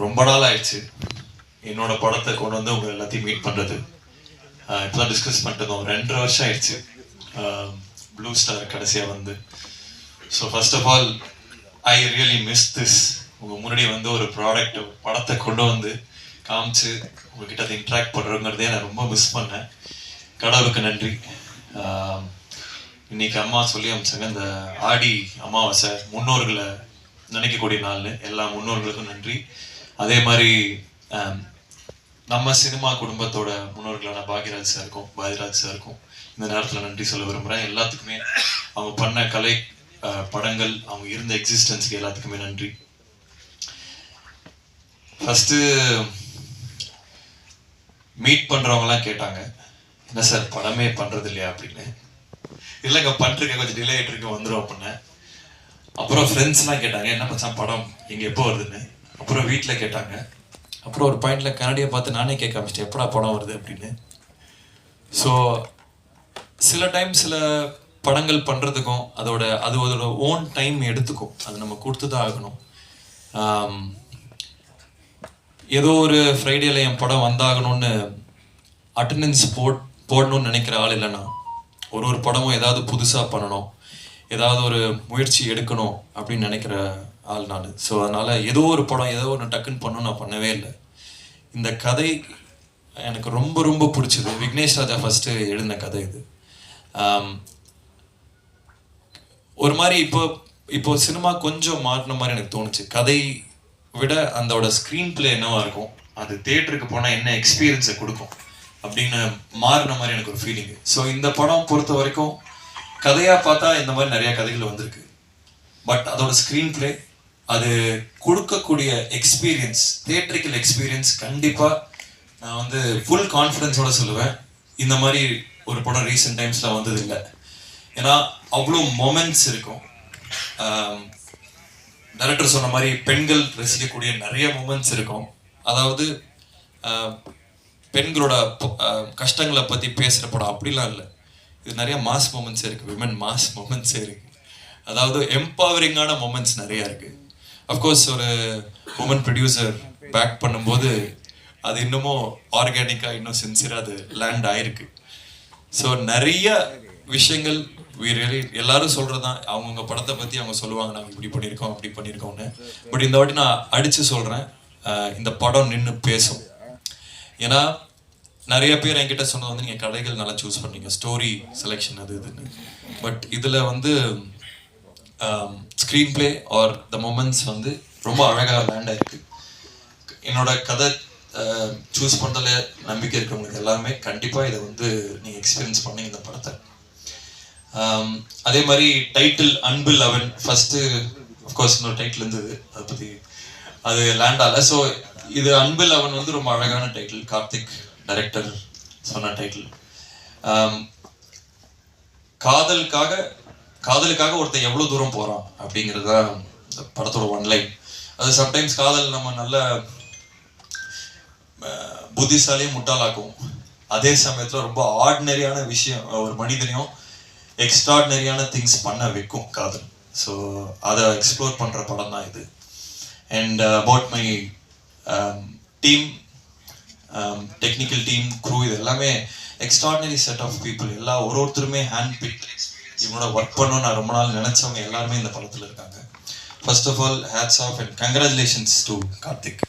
ரொம்ப நாள் ஆயிடுச்சு என்னோட படத்தை கொண்டு வந்து உங்க எல்லாத்தையும் மீட் பண்றது. இப்பதான் டிஸ்கஸ் பண்ணிட்டு இருந்தோம். 2.5 வருஷம் ஆயிடுச்சு ப்ளூ ஸ்டார் கடைசியா வந்து. So first of all I really miss this. உங்க முன்னாடி வந்து ஒரு ப்ராடக்ட் படத்தை கொண்டு வந்து காமிச்சு உங்ககிட்ட அதை இன்ட்ராக்ட் பண்ணுறோங்கிறதே நான் ரொம்ப மிஸ் பண்ணேன். கடவுளுக்கு நன்றி. இன்னைக்கு அம்மா சொல்லி அமிச்சாங்க, இந்த ஆடி அமாவாசை முன்னோர்களை நினைக்கக்கூடிய நாள்னு. எல்லா முன்னோர்களுக்கும் நன்றி. அதே மாதிரி நம்ம சினிமா குடும்பத்தோட முன்னோர்களான பாக்யராஜ் சாருக்கும் இந்த நேரத்தில் நன்றி சொல்ல விரும்புகிறேன். எல்லாத்துக்குமே அவங்க பண்ண கலை படங்கள், அவங்க இருந்த எக்ஸிஸ்டன்ஸ்க்கு எல்லாத்துக்குமே நன்றி. ஃபர்ஸ்ட் மீட் பண்றவங்கலாம் கேட்டாங்க, என்ன சார் படமே பண்றது இல்லையா அப்படின்னு. இல்லைங்க பண்ணிருக்கேன், கொஞ்சம் டிலே ஆகிட்டு இருக்கு, வந்துடும் அப்படின்னு. அப்புறம் ஃப்ரெண்ட்ஸ்லாம் கேட்டாங்க, என்ன மச்சான் படம் இங்கே எப்போ வருதுன்னு. அப்புறம் வீட்டில் கேட்டாங்க. அப்புறம் ஒரு பாயிண்ட்ல கன்னடியை பார்த்து நானே கேட்க ஆரம்பிச்சிட்டேன், எப்படா படம் வருது அப்படின்னு. ஸோ சில டைம் சில படங்கள் பண்ணுறதுக்கும் அதோட ஓன் டைம் எடுத்துக்கும். அது நம்ம கொடுத்து தான் ஆகணும். ஏதோ ஒரு ஃப்ரைடேல என் படம் வந்தாகணும்னு அட்டண்டன்ஸ் போடணும்னு நினைக்கிற ஆள் இல்லைன்னா, ஒரு படமும் ஏதாவது புதுசாக பண்ணணும், ஏதாவது ஒரு முயற்சி எடுக்கணும் அப்படின்னு நினைக்கிற ஆள் நான். ஸோ அதனால் ஏதோ ஒரு படம் ஏதோ ஒன்று டக்குன்னு பண்ணணும் நான் பண்ணவே இல்லை. இந்த கதை எனக்கு ரொம்ப ரொம்ப பிடிச்சது. விக்னேஷ் ராஜா ஃபஸ்ட்டு எழுதின கதை இது. ஒரு மாதிரி இப்போ சினிமா கொஞ்சம் மாறின மாதிரி எனக்கு தோணுச்சு. கதை விட அதோட ஸ்க்ரீன் பிளே என்னவா இருக்கும், அது தியேட்டருக்கு போனால் என்ன எக்ஸ்பீரியன்ஸை கொடுக்கும் அப்படின்னு மாறின மாதிரி எனக்கு ஒரு ஃபீலிங்கு. ஸோ இந்த படம் பொறுத்த வரைக்கும் கதையாக பார்த்தா இந்த மாதிரி நிறையா கதைகள் வந்திருக்கு. பட் அதோட ஸ்க்ரீன் பிளே, அது கொடுக்கக்கூடிய எக்ஸ்பீரியன்ஸ், தியேட்ரிக்கல் எக்ஸ்பீரியன்ஸ் கண்டிப்பாக நான் வந்து ஃபுல் கான்ஃபிடென்ஸோட சொல்லுவேன். இந்த மாதிரி ஒரு படம் ரீசெண்ட் டைம்ஸில் வந்தது இல்லை. ஏன்னா அவ்வளோ மொமெண்ட்ஸ் இருக்கும். டைரக்டர் சொன்ன மாதிரி பெண்கள் ரசிக்கக்கூடிய நிறைய மூமெண்ட்ஸ் இருக்கும். அதாவது பெண்களோட கஷ்டங்களை பற்றி பேசுகிற படம் அப்படிலாம் இல்லை. இது நிறைய மாஸ் மூமெண்ட்ஸே இருக்குது, விமன் மாஸ் மூமெண்ட்ஸே இருக்குது. அதாவது எம்பவரிங்கான மூமெண்ட்ஸ் நிறையா இருக்குது. அஃப்கோர்ஸ் ஒரு உமன் ப்ரொடியூசர் பேக் பண்ணும்போது அது இன்னமும் ஆர்கானிக்காக இன்னும் சின்சியராக அது லேண்ட் ஆயிருக்கு. ஸோ நிறைய விஷயங்கள் எல்லாரும் சொல்கிறது தான், அவங்கவுங்க படத்தை பற்றி அவங்க சொல்லுவாங்க, நாங்கள் இப்படி பண்ணியிருக்கோம் அப்படி பண்ணியிருக்கோம்னு. பட் இந்த வாட்டி நான் அடித்து சொல்கிறேன், இந்த படம் நின்று பேசும். ஏன்னா நிறைய பேர் என்கிட்ட சொன்னது வந்து நீங்கள் கதைகள் நல்லா சூஸ் பண்ணீங்க, ஸ்டோரி செலெக்ஷன் அது இதுன்னு. பட் இதில் வந்து screen play R the moments வந்து ரொம்ப அழகாக லேண்ட் ஆயிருக்கு. என்னோட கதை சூஸ் பண்ணுறதுல நம்பிக்கை இருக்கிறவங்களுக்கு எல்லாருமே கண்டிப்பாக இதை வந்து நீங்கள் எக்ஸ்பீரியன்ஸ் பண்ணீங்க இந்த படத்தை. அதே மாதிரி டைட்டில் அன்பில் அவன் ஃபர்ஸ்ட்டு அஃப்கோர்ஸ் இன்னொரு டைட்டில் இருந்தது, அதை பற்றி அது லேண்ட் ஆகலை. ஸோ இது அன்பில் அவன் வந்து ரொம்ப அழகான டைட்டில், கார்த்திக் டைரக்டர் சொன்ன டைட்டில். காதலுக்காக ஒருத்தன் எவ்வளோ தூரம் போகிறான் அப்படிங்கிறது தான் இந்த படத்தோட ஒன்லைன். அது சம்டைம்ஸ் காதல் நம்ம நல்ல புத்திசாலியும் முட்டாளாக்கும், அதே சமயத்தில் ரொம்ப ஆர்டினரியான விஷயம் ஒரு மனிதனையும் எக்ஸ்ட்ராடினரியான திங்ஸ் பண்ண வைக்கும் காதல். ஸோ அதை எக்ஸ்ப்ளோர் பண்ணுற படம் தான் இது. And about my team, technical team, crew, இது எல்லாமே எக்ஸ்ட்ராடினரி செட் ஆஃப் பீப்புள். ஒருத்தருமே ஹேண்ட் பிக் இவனோட ஒர்க் பண்ணணும்னு நான் ரொம்ப நாள் நினச்சவங்க எல்லாருமே இந்த படத்தில் இருக்காங்க. First of all hats off and congratulations to Karthik.